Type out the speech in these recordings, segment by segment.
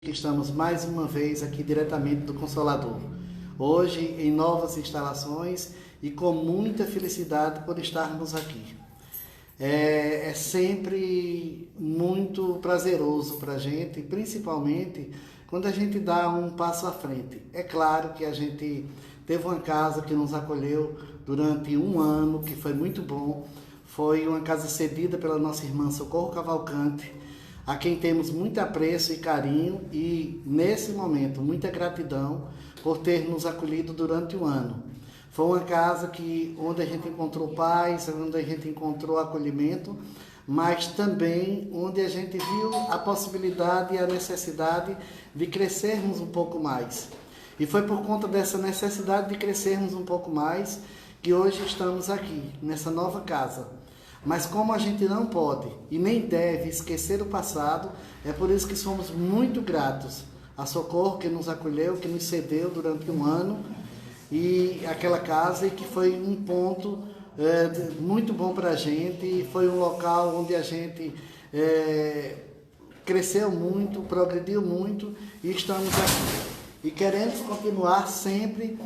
Estamos mais uma vez aqui diretamente do Consolador. Hoje em novas instalações e com muita felicidade por estarmos aqui. É sempre muito prazeroso para a gente, principalmente quando a gente dá um passo à frente. É claro que a gente teve uma casa que nos acolheu durante um ano, que foi muito bom. Foi uma casa cedida pela nossa irmã Socorro Cavalcante, a quem temos muito apreço e carinho e, nesse momento, muita gratidão por ter nos acolhido durante um ano. Foi uma casa onde a gente encontrou paz, onde a gente encontrou acolhimento, mas também onde a gente viu a possibilidade e a necessidade de crescermos um pouco mais. E foi por conta dessa necessidade de crescermos um pouco mais que hoje estamos aqui, nessa nova casa. Mas como a gente não pode e nem deve esquecer o passado, é por isso que somos muito gratos a Socorro, que nos acolheu, que nos cedeu durante um ano, e aquela casa, e que foi um ponto muito bom para a gente, foi um local onde a gente cresceu muito, progrediu muito, e estamos aqui. E queremos continuar sempre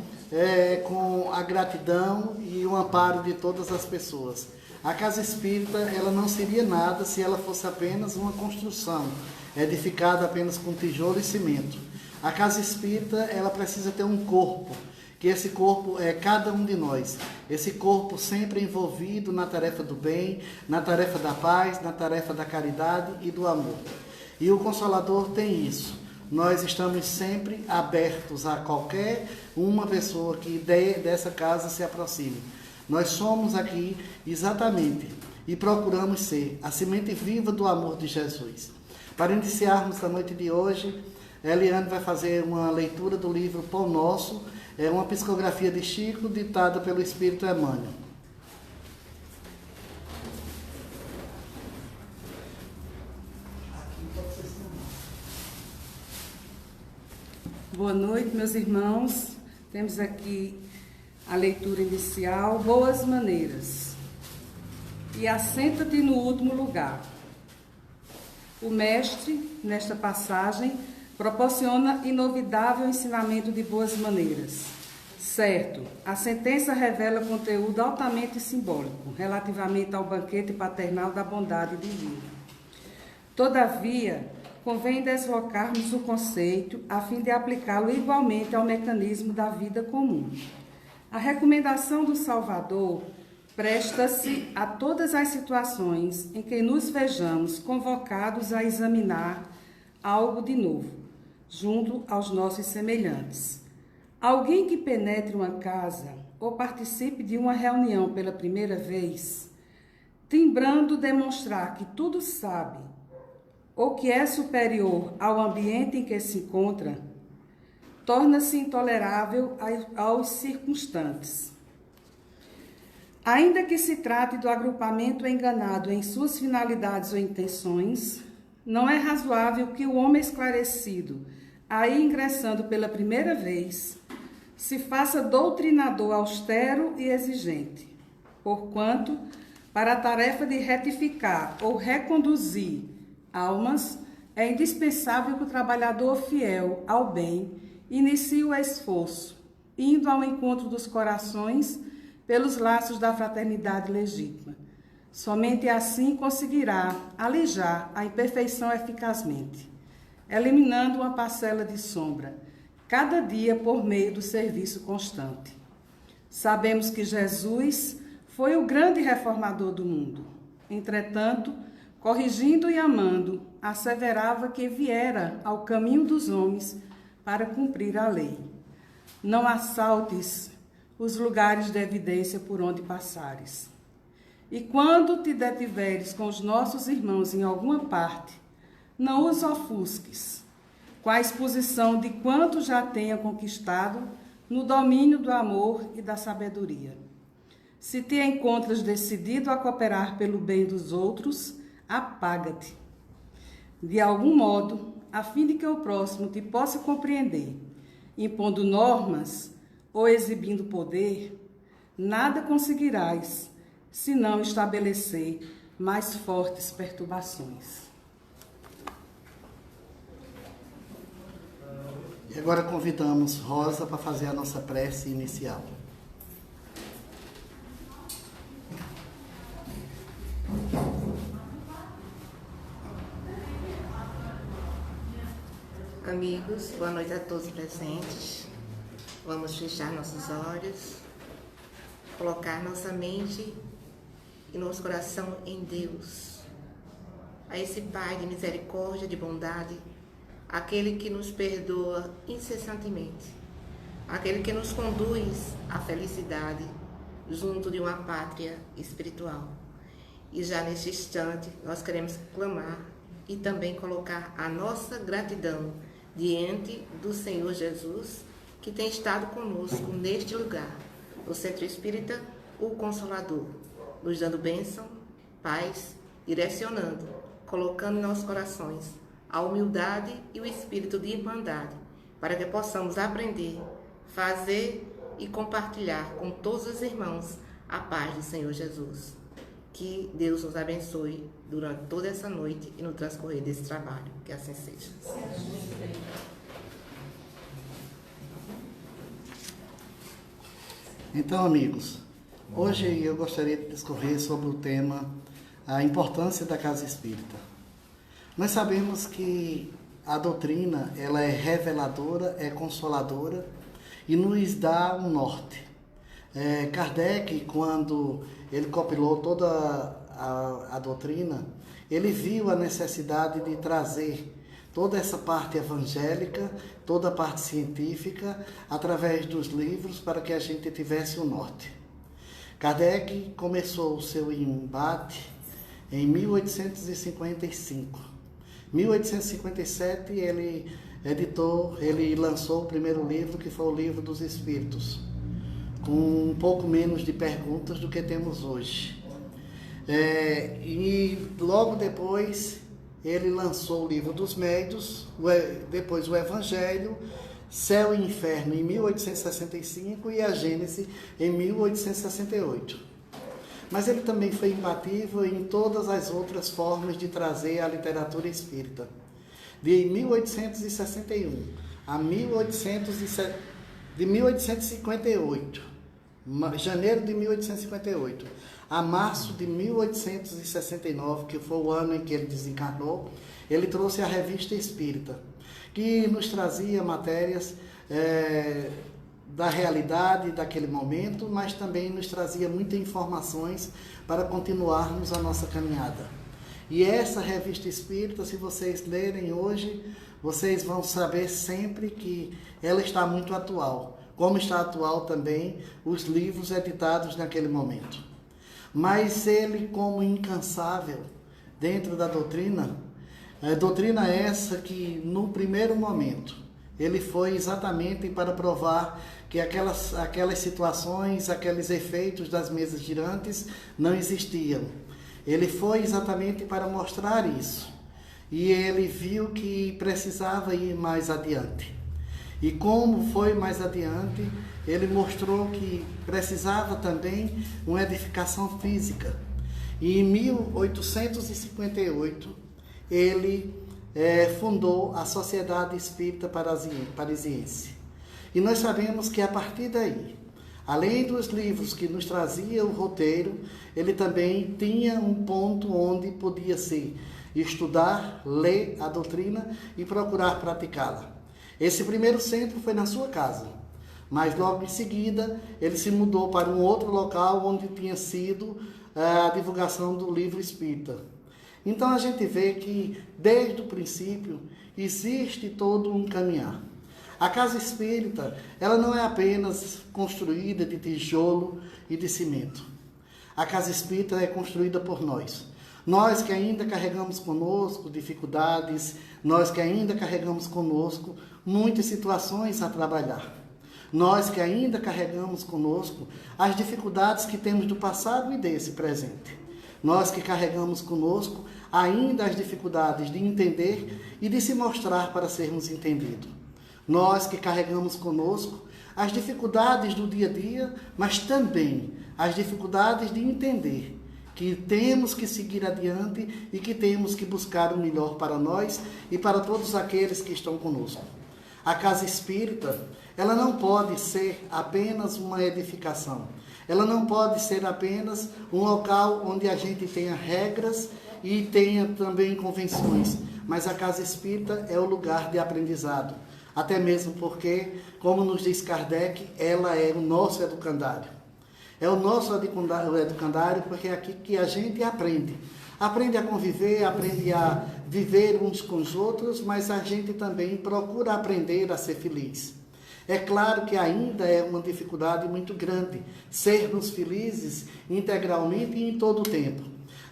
com a gratidão e o amparo de todas as pessoas. A Casa Espírita, ela não seria nada se ela fosse apenas uma construção, edificada apenas com tijolo e cimento. A Casa Espírita, ela precisa ter um corpo, que esse corpo é cada um de nós. Esse corpo sempre envolvido na tarefa do bem, na tarefa da paz, na tarefa da caridade e do amor. E o Consolador tem isso. Nós estamos sempre abertos a qualquer uma pessoa que dessa casa se aproxime. Nós somos aqui exatamente e procuramos ser a semente viva do amor de Jesus. Para iniciarmos a noite de hoje, Eliane vai fazer uma leitura do livro Pão Nosso, uma psicografia de Chico, ditada pelo Espírito Emmanuel. Boa noite, meus irmãos. Temos aqui a leitura inicial, Boas Maneiras. E assenta-te no último lugar. O mestre, nesta passagem, proporciona inovidável ensinamento de boas maneiras. Certo, a sentença revela conteúdo altamente simbólico, relativamente ao banquete paternal da bondade divina. Todavia, convém deslocarmos o conceito a fim de aplicá-lo igualmente ao mecanismo da vida comum. A recomendação do Salvador presta-se a todas as situações em que nos vejamos convocados a examinar algo de novo, junto aos nossos semelhantes. Alguém que penetre uma casa ou participe de uma reunião pela primeira vez, timbrando demonstrar que tudo sabe ou que é superior ao ambiente em que se encontra, torna-se intolerável aos circunstantes. Ainda que se trate do agrupamento enganado em suas finalidades ou intenções, não é razoável que o homem esclarecido, aí ingressando pela primeira vez, se faça doutrinador austero e exigente, porquanto, para a tarefa de retificar ou reconduzir almas, é indispensável que o trabalhador fiel ao bem inicie o esforço, indo ao encontro dos corações pelos laços da fraternidade legítima. Somente assim conseguirá alijar a imperfeição eficazmente, eliminando uma parcela de sombra, cada dia por meio do serviço constante. Sabemos que Jesus foi o grande reformador do mundo. Entretanto, corrigindo e amando, asseverava que viera ao caminho dos homens para cumprir a lei. Não assaltes os lugares de evidência por onde passares. E quando te detiveres com os nossos irmãos em alguma parte, não os ofusques, com a exposição de quanto já tenha conquistado no domínio do amor e da sabedoria. Se te encontras decidido a cooperar pelo bem dos outros, apaga-te. De algum modo, a fim de que o próximo te possa compreender, impondo normas ou exibindo poder, nada conseguirás, se não estabelecer mais fortes perturbações. E agora convidamos Rosa para fazer a nossa prece inicial. Amigos, boa noite a todos presentes. Vamos fechar nossos olhos, colocar nossa mente e nosso coração em Deus, a esse Pai de misericórdia, de bondade, aquele que nos perdoa incessantemente, aquele que nos conduz à felicidade junto de uma pátria espiritual. E já neste instante nós queremos clamar e também colocar a nossa gratidão diante do Senhor Jesus, que tem estado conosco neste lugar, no Centro Espírita, o Consolador, nos dando bênção, paz, direcionando, colocando em nossos corações a humildade e o espírito de irmandade, para que possamos aprender, fazer e compartilhar com todos os irmãos a paz do Senhor Jesus. Que Deus nos abençoe durante toda essa noite e no transcorrer desse trabalho. Que assim seja. Então, amigos, hoje eu gostaria de discorrer sobre o tema a importância da casa espírita. Nós sabemos que a doutrina ela é reveladora, é consoladora e nos dá um norte. Kardec, quando ele compilou toda a doutrina, ele viu a necessidade de trazer toda essa parte evangélica, toda a parte científica, através dos livros, para que a gente tivesse um norte. Kardec começou o seu embate em 1855. Em 1857 ele lançou o primeiro livro, que foi o Livro dos Espíritos, com um pouco menos de perguntas do que temos hoje. E logo depois ele lançou o Livro dos Médiuns, depois o Evangelho, Céu e Inferno em 1865 e a Gênese em 1868. Mas ele também foi imbatível em todas as outras formas de trazer a literatura espírita. De 1861 a 1858, janeiro de 1858 a março de 1869, que foi o ano em que ele desencarnou, ele trouxe a Revista Espírita, que nos trazia matérias da realidade daquele momento, mas também nos trazia muitas informações para continuarmos a nossa caminhada. E essa Revista Espírita, se vocês lerem hoje, vocês vão saber sempre que ela está muito atual, como está atual também os livros editados naquele momento. Mas ele, como incansável dentro da doutrina, doutrina essa que no primeiro momento ele foi exatamente para provar que aquelas situações, aqueles efeitos das mesas girantes não existiam. Ele foi exatamente para mostrar isso. E ele viu que precisava ir mais adiante. E como foi mais adiante, ele mostrou que precisava também uma edificação física. E em 1858, ele fundou a Sociedade Espírita Parisiense. E nós sabemos que a partir daí, além dos livros que nos trazia o roteiro, ele também tinha um ponto onde podia se estudar, ler a doutrina e procurar praticá-la. Esse primeiro centro foi na sua casa, mas logo em seguida ele se mudou para um outro local onde tinha sido a divulgação do livro espírita. Então a gente vê que desde o princípio existe todo um caminhar. A casa espírita, ela não é apenas construída de tijolo e de cimento. A casa espírita é construída por nós. Nós que ainda carregamos conosco dificuldades, nós que ainda carregamos conosco muitas situações a trabalhar. Nós que ainda carregamos conosco as dificuldades que temos do passado e desse presente. Nós que carregamos conosco ainda as dificuldades de entender e de se mostrar para sermos entendidos. Nós que carregamos conosco as dificuldades do dia a dia, mas também as dificuldades de entender que temos que seguir adiante e que temos que buscar o melhor para nós e para todos aqueles que estão conosco. A casa espírita, ela não pode ser apenas uma edificação. Ela não pode ser apenas um local onde a gente tenha regras e tenha também convenções. Mas a casa espírita é o lugar de aprendizado. Até mesmo porque, como nos diz Kardec, ela é o nosso educandário. É o nosso educandário porque é aqui que a gente aprende. Aprende a conviver, aprende a viver uns com os outros, mas a gente também procura aprender a ser feliz. É claro que ainda é uma dificuldade muito grande sermos felizes integralmente e em todo o tempo.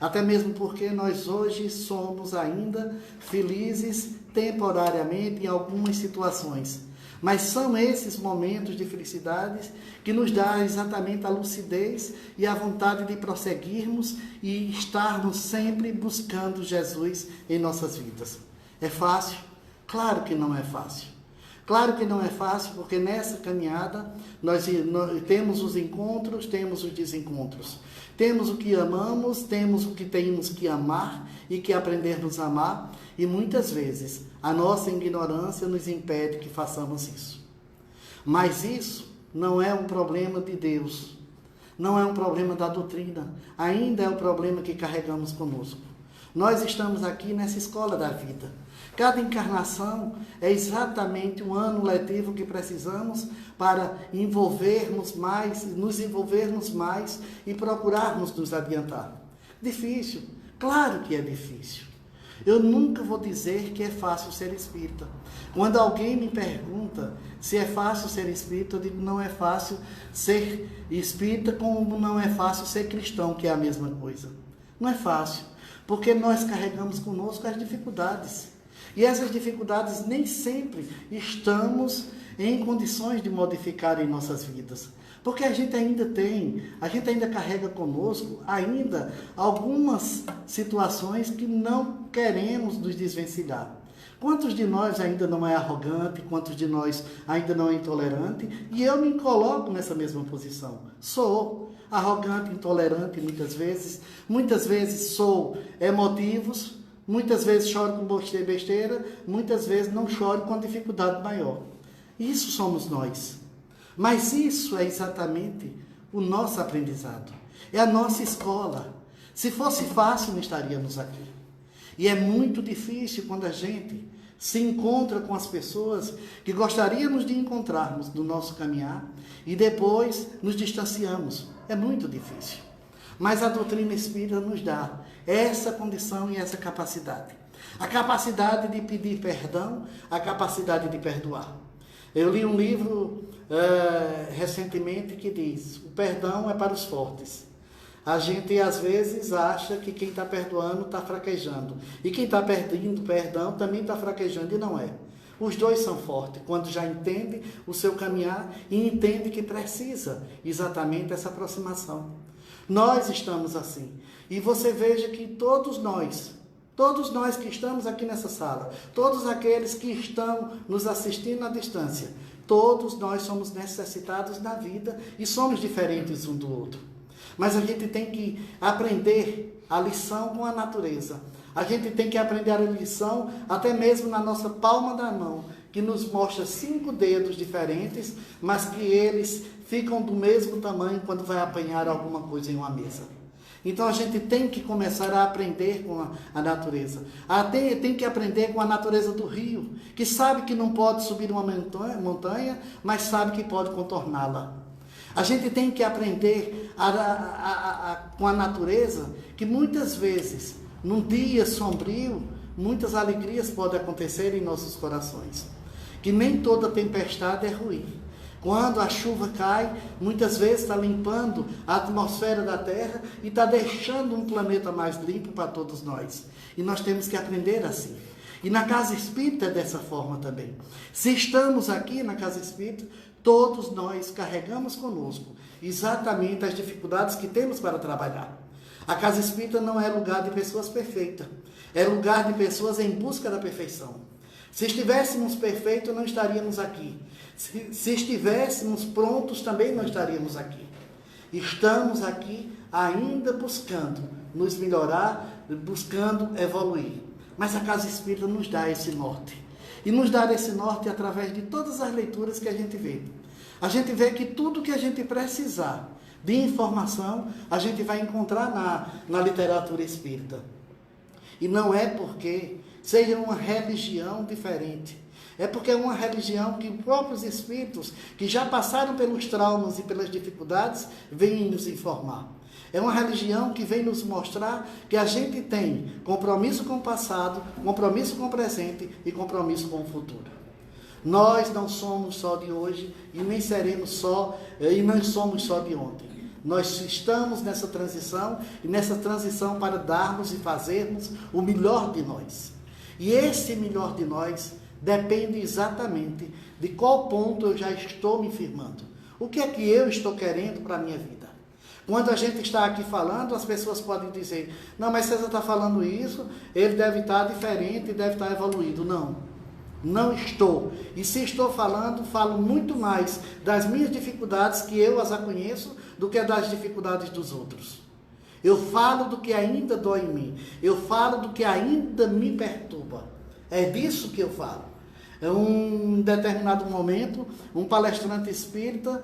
Até mesmo porque nós hoje somos ainda felizes temporariamente em algumas situações. Mas são esses momentos de felicidade que nos dá exatamente a lucidez e a vontade de prosseguirmos e estarmos sempre buscando Jesus em nossas vidas. É fácil? Claro que não é fácil. Claro que não é fácil, porque nessa caminhada nós temos os encontros, temos os desencontros. Temos o que amamos, temos o que temos que amar e que aprendermos a amar. E muitas vezes a nossa ignorância nos impede que façamos isso. Mas isso não é um problema de Deus. Não é um problema da doutrina. Ainda é o problema que carregamos conosco. Nós estamos aqui nessa escola da vida. Cada encarnação é exatamente um ano letivo que precisamos para nos envolvermos mais e procurarmos nos adiantar. Difícil? Claro que é difícil. Eu nunca vou dizer que é fácil ser espírita. Quando alguém me pergunta se é fácil ser espírita, eu digo não é fácil ser espírita como não é fácil ser cristão, que é a mesma coisa. Não é fácil, porque nós carregamos conosco as dificuldades. E essas dificuldades nem sempre estamos em condições de modificar em nossas vidas. Porque a gente ainda carrega conosco ainda algumas situações que não queremos nos desvencilhar. Quantos de nós ainda não é arrogante, quantos de nós ainda não é intolerante? E eu me coloco nessa mesma posição. Sou arrogante, intolerante muitas vezes sou emotivos, muitas vezes choro com besteira, muitas vezes não choro com dificuldade maior. Isso somos nós. Mas isso é exatamente o nosso aprendizado. É a nossa escola. Se fosse fácil, não estaríamos aqui. E é muito difícil quando a gente se encontra com as pessoas que gostaríamos de encontrarmos no nosso caminhar e depois nos distanciamos. É muito difícil. Mas a doutrina espírita nos dá essa condição e essa capacidade. A capacidade de pedir perdão, a capacidade de perdoar. Eu li um livro recentemente que diz: o perdão é para os fortes. A gente às vezes acha que quem está perdoando está fraquejando. E quem está pedindo perdão também está fraquejando, e não é. Os dois são fortes, quando já entende o seu caminhar e entende que precisa exatamente essa aproximação. Nós estamos assim. E você veja que todos nós que estamos aqui nessa sala, todos aqueles que estão nos assistindo à distância, todos nós somos necessitados na vida e somos diferentes um do outro. Mas a gente tem que aprender a lição com a natureza. A gente tem que aprender a lição até mesmo na nossa palma da mão, que nos mostra 5 dedos diferentes, mas que eles ficam do mesmo tamanho quando vai apanhar alguma coisa em uma mesa. Então a gente tem que começar a aprender com a natureza. Tem que aprender com a natureza do rio, que sabe que não pode subir uma montanha, mas sabe que pode contorná-la. A gente tem que aprender com a natureza, que muitas vezes, num dia sombrio, muitas alegrias podem acontecer em nossos corações. Que nem toda tempestade é ruim. Quando a chuva cai, muitas vezes está limpando a atmosfera da Terra e está deixando um planeta mais limpo para todos nós. E nós temos que aprender assim. E na casa espírita é dessa forma também. Se estamos aqui na casa espírita, todos nós carregamos conosco exatamente as dificuldades que temos para trabalhar. A casa espírita não é lugar de pessoas perfeitas, é lugar de pessoas em busca da perfeição. Se estivéssemos perfeitos, não estaríamos aqui. Se estivéssemos prontos, também não estaríamos aqui. Estamos aqui ainda buscando nos melhorar, buscando evoluir. Mas a casa espírita nos dá esse norte. e nos dar esse norte através de todas as leituras que a gente vê. A gente vê que tudo que a gente precisar de informação, a gente vai encontrar na literatura espírita. E não é porque seja uma religião diferente. É porque é uma religião que os próprios espíritos, que já passaram pelos traumas e pelas dificuldades, vêm nos informar. É uma religião que vem nos mostrar que a gente tem compromisso com o passado, compromisso com o presente e compromisso com o futuro. Nós não somos só de hoje e nem seremos só, e não somos só de ontem. Nós estamos nessa transição e nessa transição para darmos e fazermos o melhor de nós. E esse melhor de nós depende exatamente de qual ponto eu já estou me firmando. O que é que eu estou querendo para a minha vida? Quando a gente está aqui falando, as pessoas podem dizer, não, mas César está falando isso, ele deve estar diferente, deve estar evoluído. Não, não estou. E se estou falando, falo muito mais das minhas dificuldades, que eu as conheço, do que das dificuldades dos outros. Eu falo do que ainda dói em mim. Eu falo do que ainda me perturba. É disso que eu falo. Em um determinado momento, um palestrante espírita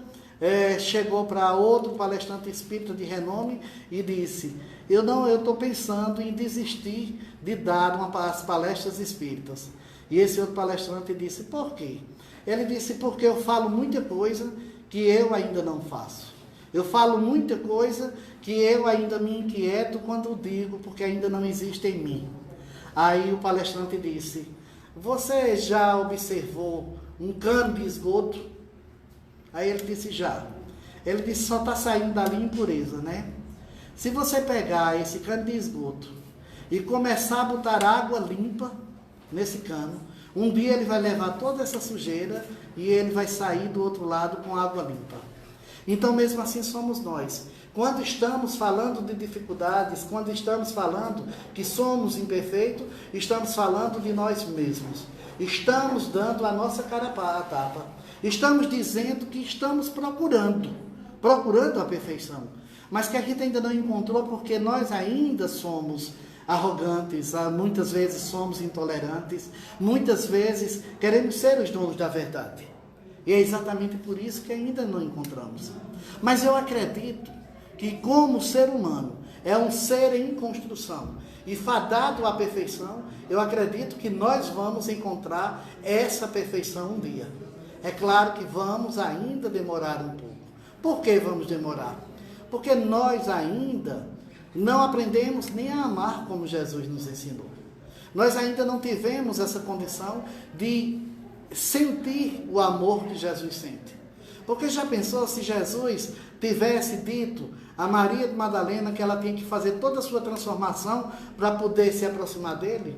chegou para outro palestrante espírita de renome e disse, eu estou pensando em desistir de dar as palestras espíritas. E esse outro palestrante disse, por quê? Ele disse, porque eu falo muita coisa que eu ainda não faço. Eu falo muita coisa que eu ainda me inquieto quando digo, porque ainda não existe em mim. Aí o palestrante disse, você já observou um cano de esgoto? Aí ele disse, já. Ele disse, só está saindo dali impureza, né? Se você pegar esse cano de esgoto e começar a botar água limpa nesse cano, um dia ele vai levar toda essa sujeira e ele vai sair do outro lado com água limpa. Então, mesmo assim, somos nós. Quando estamos falando de dificuldades, quando estamos falando que somos imperfeitos, estamos falando de nós mesmos. Estamos dando a nossa cara a tapa. Estamos dizendo que estamos procurando a perfeição. Mas que a gente ainda não encontrou porque nós ainda somos arrogantes, muitas vezes somos intolerantes, muitas vezes queremos ser os donos da verdade. E é exatamente por isso que ainda não encontramos. Mas eu acredito que como ser humano é um ser em construção e fadado à perfeição, eu acredito que nós vamos encontrar essa perfeição um dia. É claro que vamos ainda demorar um pouco. Por que vamos demorar? Porque nós ainda não aprendemos nem a amar como Jesus nos ensinou. Nós ainda não tivemos essa condição de sentir o amor que Jesus sente. Porque já pensou se Jesus tivesse dito a Maria de Madalena que ela tinha que fazer toda a sua transformação para poder se aproximar dele?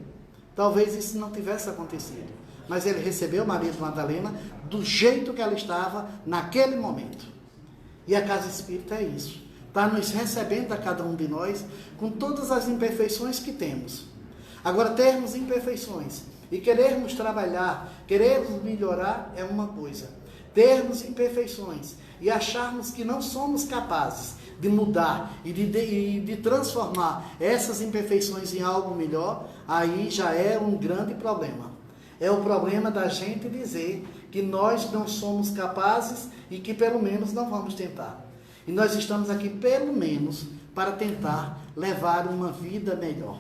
Talvez isso não tivesse acontecido. Mas ele recebeu Maria de Madalena do jeito que ela estava naquele momento. E a casa espírita é isso. Está nos recebendo a cada um de nós com todas as imperfeições que temos. Agora, termos imperfeições e querermos trabalhar, querermos melhorar é uma coisa. Termos imperfeições e acharmos que não somos capazes de mudar e de transformar essas imperfeições em algo melhor, aí já é um grande problema. É o problema da gente dizer que nós não somos capazes e que pelo menos não vamos tentar. E nós estamos aqui pelo menos para tentar levar uma vida melhor.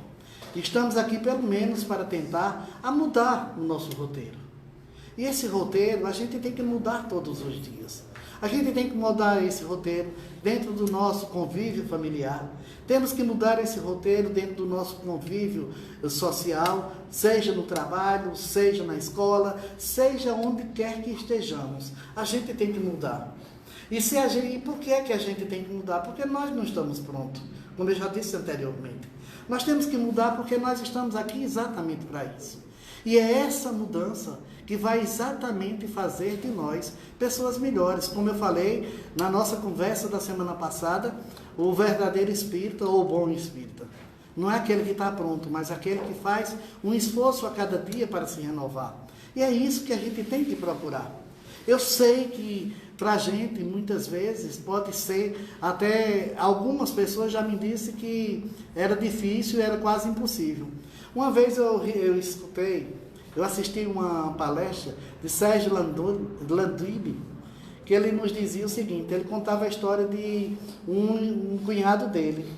Estamos aqui pelo menos para tentar mudar o nosso roteiro. E esse roteiro a gente tem que mudar todos os dias. A gente tem que mudar esse roteiro dentro do nosso convívio familiar. Temos que mudar esse roteiro dentro do nosso convívio social, seja no trabalho, seja na escola, seja onde quer que estejamos. A gente tem que mudar. E por que é que a gente tem que mudar? Porque nós não estamos prontos, como eu já disse anteriormente. Nós temos que mudar porque nós estamos aqui exatamente para isso. E é essa mudança que vai exatamente fazer de nós pessoas melhores. Como eu falei na nossa conversa da semana passada, o verdadeiro espírita ou o bom espírita. Não é aquele que está pronto, mas aquele que faz um esforço a cada dia para se renovar. E é isso que a gente tem que procurar. Eu sei que para a gente, muitas vezes, pode ser, até algumas pessoas já me disseram que era difícil, era quase impossível. Uma vez eu escutei Eu assisti uma palestra de Sérgio Landini, que ele nos dizia o seguinte, ele contava a história de um cunhado dele.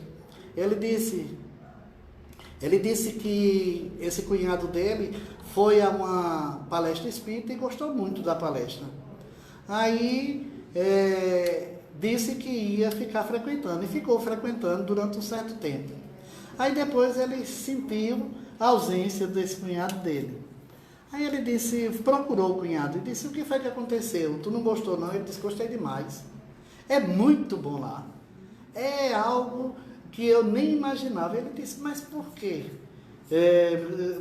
Ele disse que esse cunhado dele foi a uma palestra espírita e gostou muito da palestra. Aí disse que ia ficar frequentando, e ficou frequentando durante um certo tempo. Aí depois ele sentiu a ausência desse cunhado dele. Aí ele procurou o cunhado e disse, o que foi que aconteceu? Tu não gostou não? Ele disse, gostei demais. É muito bom lá. É algo que eu nem imaginava. Ele disse, mas por quê?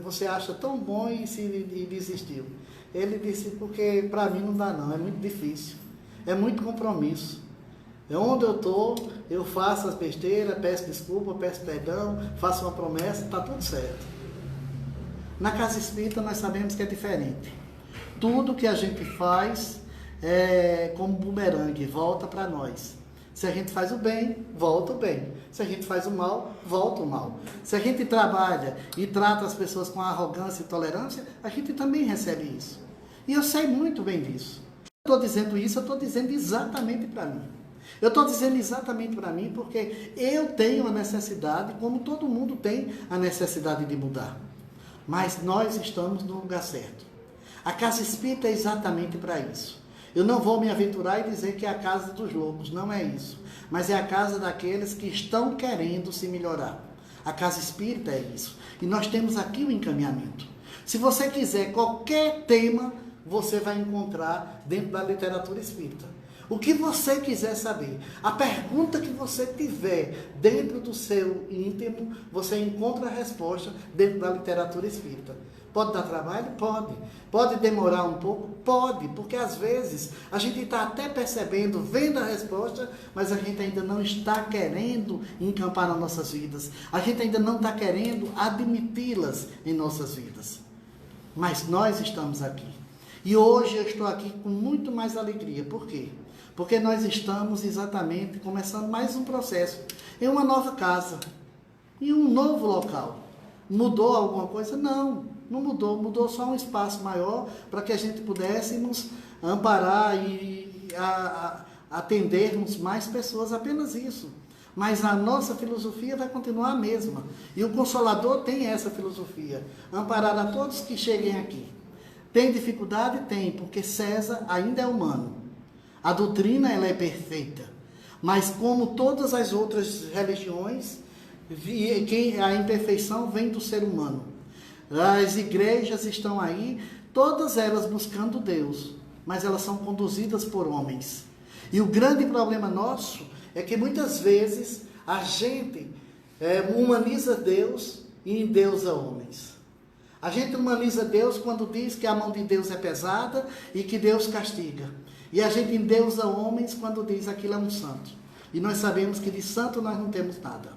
Você acha tão bom e desistiu? Ele disse, porque para mim não dá não, é muito difícil. É muito compromisso. Onde eu estou, eu faço as besteiras, peço desculpa, peço perdão, faço uma promessa, está tudo certo. Na casa espírita nós sabemos que é diferente. Tudo que a gente faz é como bumerangue, volta para nós. Se a gente faz o bem, volta o bem. Se a gente faz o mal, volta o mal. Se a gente trabalha e trata as pessoas com arrogância e tolerância, a gente também recebe isso. E eu sei muito bem disso. Eu estou dizendo isso, eu estou dizendo exatamente para mim. Eu estou dizendo exatamente para mim porque eu tenho a necessidade, como todo mundo tem a necessidade de mudar. Mas nós estamos no lugar certo. A casa espírita é exatamente para isso. Eu não vou me aventurar e dizer que é a casa dos loucos, não é isso. Mas é a casa daqueles que estão querendo se melhorar. A casa espírita é isso. E nós temos aqui o encaminhamento. Se você quiser qualquer tema, você vai encontrar dentro da literatura espírita. O que você quiser saber, a pergunta que você tiver dentro do seu íntimo, você encontra a resposta dentro da literatura espírita. Pode dar trabalho? Pode. Pode demorar um pouco? Pode, porque às vezes a gente está até percebendo, vendo a resposta, mas a gente ainda não está querendo encampar nas nossas vidas. A gente ainda não está querendo admiti-las em nossas vidas. Mas nós estamos aqui. E hoje eu estou aqui com muito mais alegria. Por quê? Porque nós estamos exatamente começando mais um processo em uma nova casa, em um novo local. Mudou alguma coisa? Não, não mudou. Mudou só um espaço maior para que a gente pudéssemos amparar e atendermos mais pessoas, apenas isso. Mas a nossa filosofia vai continuar a mesma. E o Consolador tem essa filosofia, amparar a todos que cheguem aqui. Tem dificuldade? Tem, porque César ainda é humano. A doutrina ela é perfeita, mas como todas as outras religiões, a imperfeição vem do ser humano. As igrejas estão aí, todas elas buscando Deus, mas elas são conduzidas por homens. E o grande problema nosso é que muitas vezes a gente humaniza Deus e endeusa homens. A gente humaniza Deus quando diz que a mão de Deus é pesada e que Deus castiga. E a gente endeusa homens quando diz que aquilo é um santo. E nós sabemos que de santo nós não temos nada.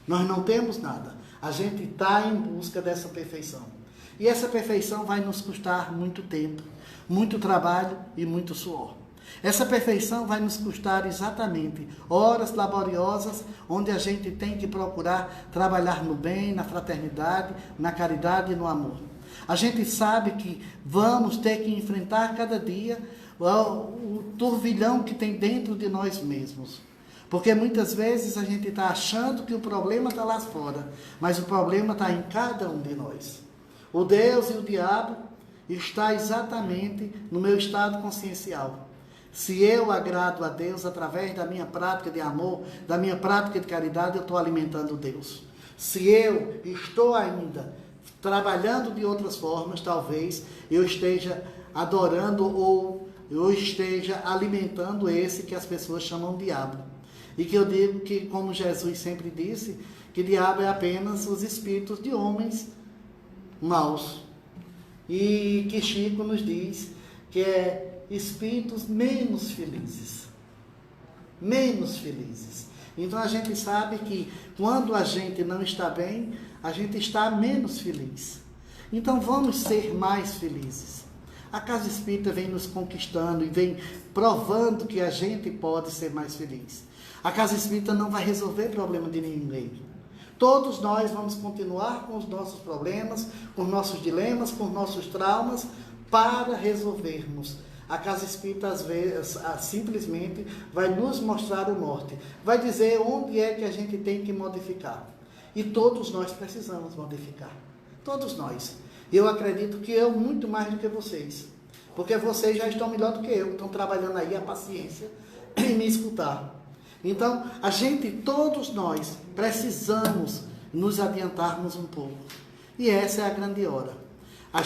Nós não temos nada. A gente está em busca dessa perfeição. E essa perfeição vai nos custar muito tempo, muito trabalho e muito suor. Essa perfeição vai nos custar exatamente horas laboriosas, onde a gente tem que procurar trabalhar no bem, na fraternidade, na caridade e no amor. A gente sabe que vamos ter que enfrentar cada dia o turvilhão que tem dentro de nós mesmos. Porque muitas vezes a gente está achando que o problema está lá fora, mas o problema está em cada um de nós. O Deus e o diabo está exatamente no meu estado consciencial. Se eu agrado a Deus através da minha prática de amor, da minha prática de caridade, eu estou alimentando Deus. Se eu estou ainda trabalhando de outras formas, talvez eu esteja adorando ou eu esteja alimentando esse que as pessoas chamam de diabo. E que eu digo que, como Jesus sempre disse, que diabo é apenas os espíritos de homens maus. E que Chico nos diz que é espíritos menos felizes. Menos felizes. Então a gente sabe que quando a gente não está bem, a gente está menos feliz. Então vamos ser mais felizes. A Casa Espírita vem nos conquistando e vem provando que a gente pode ser mais feliz. A Casa Espírita não vai resolver problema de ninguém. Todos nós vamos continuar com os nossos problemas, com os nossos dilemas, com os nossos traumas, para resolvermos. A Casa Espírita, às vezes, simplesmente vai nos mostrar o norte, vai dizer onde é que a gente tem que modificar. E todos nós precisamos modificar. Todos nós. Eu acredito que eu muito mais do que vocês. Porque vocês já estão melhor do que eu, estão trabalhando aí a paciência em me escutar. Então, todos nós, precisamos nos adiantarmos um pouco. E essa é a grande hora. A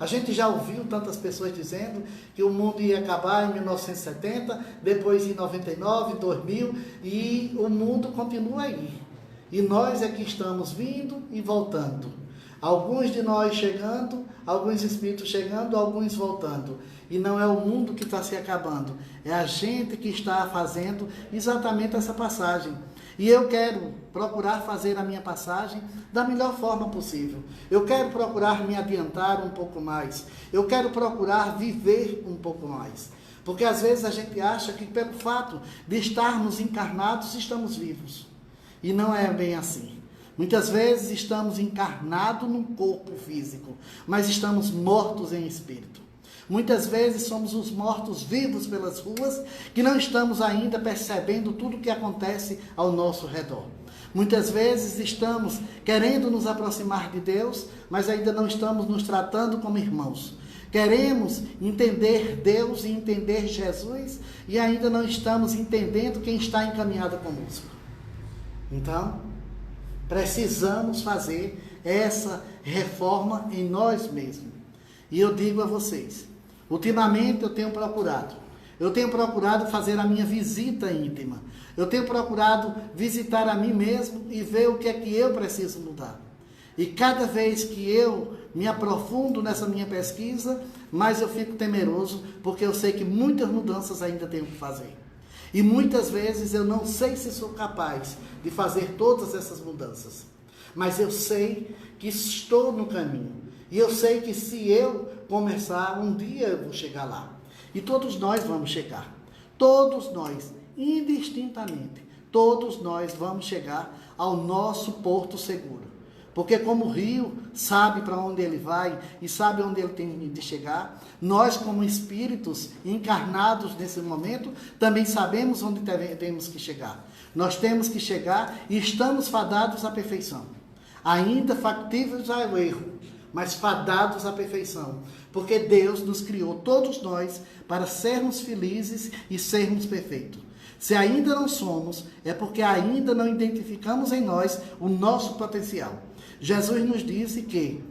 gente já ouviu tantas pessoas dizendo que o mundo ia acabar em 1970, depois em 99, 2000, e o mundo continua aí. E nós é que estamos vindo e voltando. Alguns de nós chegando, alguns espíritos chegando, alguns voltando. E não é o mundo que está se acabando, é a gente que está fazendo exatamente essa passagem. E eu quero procurar fazer a minha passagem da melhor forma possível. Eu quero procurar me adiantar um pouco mais. Eu quero procurar viver um pouco mais. Porque às vezes a gente acha que pelo fato de estarmos encarnados, estamos vivos. E não é bem assim. Muitas vezes estamos encarnados num corpo físico, mas estamos mortos em espírito. Muitas vezes somos os mortos vivos pelas ruas, que não estamos ainda percebendo tudo o que acontece ao nosso redor. Muitas vezes estamos querendo nos aproximar de Deus, mas ainda não estamos nos tratando como irmãos. Queremos entender Deus e entender Jesus, e ainda não estamos entendendo quem está encaminhado conosco. Então, precisamos fazer essa reforma em nós mesmos. E eu digo a vocês, ultimamente eu tenho procurado fazer a minha visita íntima. Eu tenho procurado visitar a mim mesmo e ver o que é que eu preciso mudar. E cada vez que eu me aprofundo nessa minha pesquisa, mais eu fico temeroso, porque eu sei que muitas mudanças ainda tenho que fazer. E muitas vezes eu não sei se sou capaz de fazer todas essas mudanças. Mas eu sei que estou no caminho. E eu sei que se eu começar, um dia eu vou chegar lá. E todos nós vamos chegar. Todos nós, indistintamente, todos nós vamos chegar ao nosso porto seguro. Porque como o rio sabe para onde ele vai e sabe onde ele tem de chegar, nós como espíritos encarnados nesse momento, também sabemos onde temos que chegar. Nós temos que chegar e estamos fadados à perfeição. Ainda factíveis ao erro, mas fadados à perfeição. Porque Deus nos criou, todos nós, para sermos felizes e sermos perfeitos. Se ainda não somos, é porque ainda não identificamos em nós o nosso potencial. Jesus nos disse que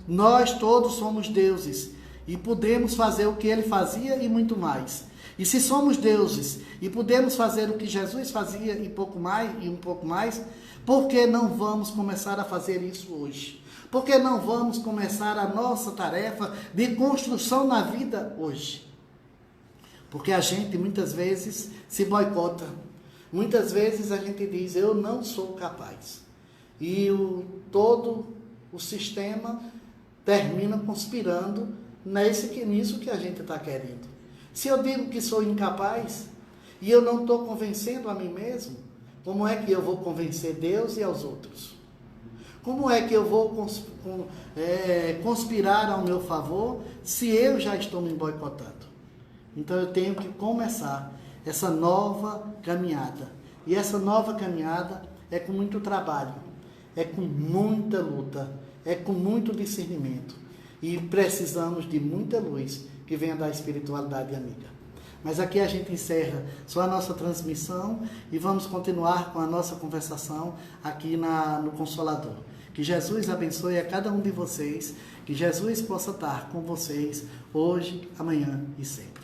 nós todos somos deuses e podemos fazer o que ele fazia e muito mais. E se somos deuses e podemos fazer o que Jesus fazia e um pouco mais, por que não vamos começar a fazer isso hoje? Por que não vamos começar a nossa tarefa de construção na vida hoje? Porque a gente muitas vezes se boicota. Muitas vezes a gente diz, eu não sou capaz. E todo o sistema termina conspirando nisso que a gente está querendo. Se eu digo que sou incapaz e eu não estou convencendo a mim mesmo, como é que eu vou convencer Deus e aos outros? Como é que eu vou conspirar ao meu favor se eu já estou me boicotando? Então eu tenho que começar essa nova caminhada. E essa nova caminhada é com muito trabalho, é com muita luta, é com muito discernimento. E precisamos de muita luz que venha da espiritualidade amiga. Mas aqui a gente encerra só a nossa transmissão e vamos continuar com a nossa conversação aqui no Consolador. Que Jesus abençoe a cada um de vocês, que Jesus possa estar com vocês hoje, amanhã e sempre.